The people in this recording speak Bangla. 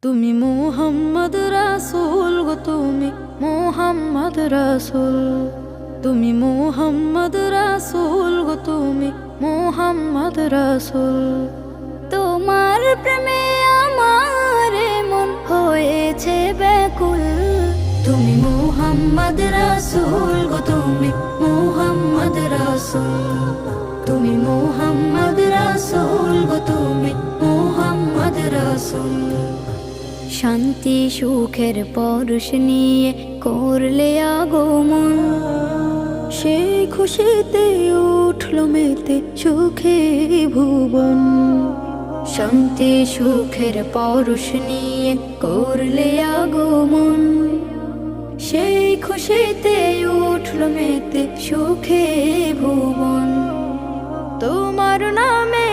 তুমি মুহাম্মদ রাসূল গো, তুমি মুহাম্মদ রাসূল, তুমি মুহাম্মদ রাসূল গো, তুমি মুহাম্মদ রাসূল। তোমার প্রেমে আমার মন হয়েছে ব্যাকুল। তুমি মুহাম্মদ রাসূল গো, তুমি মুহাম্মদ রাসূল, তুমি মুহাম্মদ রাসূল গো, তুমি মুহাম্মদ রাসূল। শান্তি সুখের পরশ নিয়ে করলে আগমন, সেই খুশিতে উঠল মেতে সুখে ভুবন। শান্তি সুখের পরশ নিয়ে করলে আগমন, সেই খুশিতে উঠল মেতে সুখে ভুবন। তোমার নামে